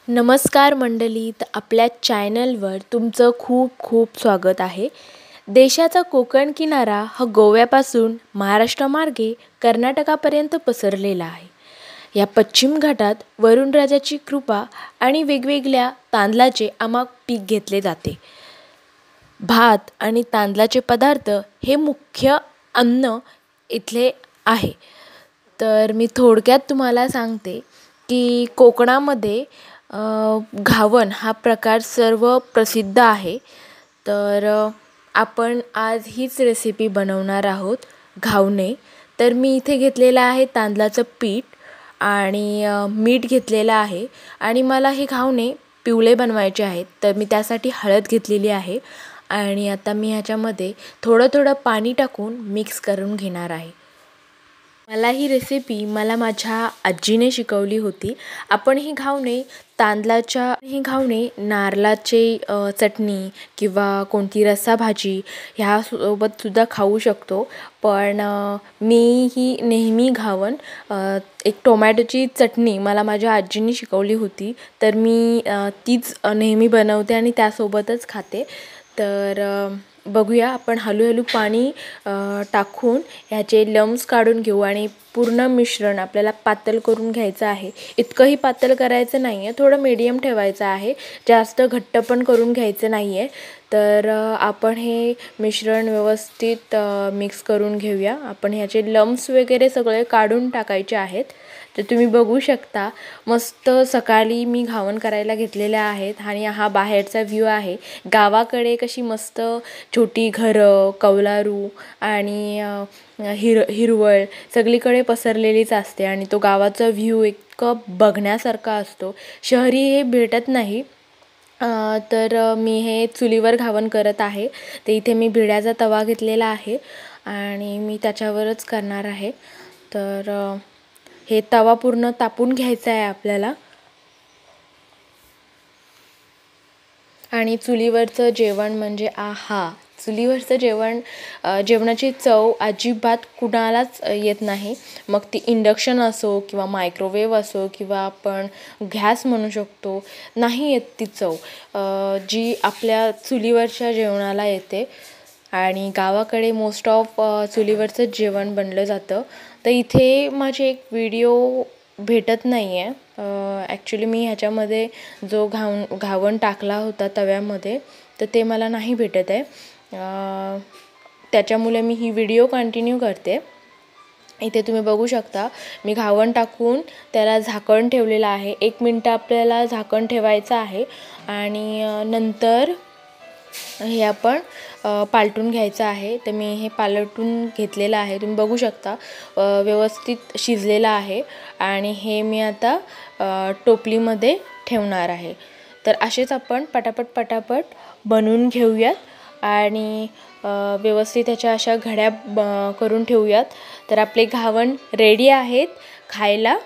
नमस्कार मंडळी, तर आपल्या चॅनलवर तुमचं खूप खूप स्वागत आहे. देशाचा कोकण किनारा हा गोव्यापासून महाराष्ट्रामार्गे कर्नाटकापर्यंत पसरलेला आहे. या पश्चिम घाटात वरुणराजाची कृपा आणि वेगवेगळ्या तांदळाचे अमाप पीक घेतले जाते. भात आणि तांदळाचे पदार्थ हे मुख्य अन्न इथले आहे. तर मी थोडक्यात तुम्हाला सांगते की कोकणामध्ये घावन हा प्रकार सर्व प्रसिद्ध आहे. तर आपण आज हीच रेसिपी बनवणार आहोत, घावणे. तर मी इथे घेतलेलं आहे तांदळाचं पीठ आणि मीठ घेतलेलं आहे आणि मला हे घावणे पिवळे बनवायचे आहेत. तर मी त्यासाठी हळद घेतलेली आहे आणि आता मी ह्याच्यामध्ये थोडं थोडं पाणी टाकून मिक्स करून घेणार आहे. मला ही रेसिपी माझ्या आजीने शिकवली होती. आपण ही घावणे नारळाची चटणी किंवा कोणती रस्साभाजी ह्यासोबतसुद्धा खाऊ शकतो. पण मी ही नेहमी घावन एक टोमॅटोची चटणी माझ्या आजीने शिकवली होती. तर मी तीच नेहमी बनवते आणि त्यासोबतच खाते. तर बघूया, आपण हळूहळू पाणी टाकून ह्याचे लम्स काढून घेऊ आणि पूर्ण मिश्रण आपल्याला पातळ करून घ्यायचं आहे. इतकंही पातळ करायचं नाही आहे, थोडं मीडियम ठेवायचं आहे, जास्त घट्ट पण करून घ्यायचं नाही आहे. तर आपण हे मिश्रण व्यवस्थित मिक्स करून घेऊया. आपण ह्याचे लम्स वगैरे सगळे काढून टाकायचे आहेत. तर तुम्ही बघू शकता, मस्त सकाळी मी घावन करायला घेतलेल्या आहेत आणि हा बाहेरचा व्ह्यू आहे. गावाकडे कशी मस्त छोटी घरं, कौलारू आणि हिरवळ सगळीकडे पसरलेलीच असते आणि तो गावाचा व्ह्यू इतकं बघण्यासारखा असतो. शहरी हे भेटत नाही. तर मी हे चुलीवर घावन करत आहे. तर इथे मी भिड्याचा तवा घेतलेला आहे आणि मी त्याच्यावरच करणार आहे. तर हे तवा पूर्ण तापून घ्यायचा आहे आपल्याला. आणि चुलीवरचं जेवण म्हणजे आहा, चुलीवरचं जेवणाची चव अजिबात कुणालाच येत नाही. मग ती इंडक्शन असो किंवा मायक्रोवेव्ह असो किंवा आपण गॅस म्हणू शकतो, नाही येत ती चव जी आपल्या चुलीवरच्या जेवणाला येते. आणि गावाकडे मोस्ट ऑफ चुलीवरचं जेवण बनलं जातं. तर इथे माझे एक व्हिडिओ भेटत नाही आहे. ॲक्च्युली मी ह्याच्यामध्ये जो घावन टाकला होता तव्यामध्ये, तर ते मला नाही भेटत आहे. त्याच्यामुळे मी ही व्हिडिओ कंटिन्यू करते. इथे तुम्ही बघू शकता, मी घावन टाकून त्याला झाकण ठेवलेलं आहे. 1 मिनटं आपल्याला झाकण ठेवायचं आहे आणि नंतर हे आपण पालटून घ्यायचं आहे. तर मी हे पालटून घेतलेलं आहे. तुम्ही बघू शकता व्यवस्थित शिजलेलं आहे आणि हे मी आता टोपलीमध्ये ठेवणार आहे. तर असेच आपण पटापट बनवून घेऊयात आणि व्यवस्थित ह्याच्या अशा घड्या करून ठेवूयात. तर आपले घावन रेडी आहेत खायला.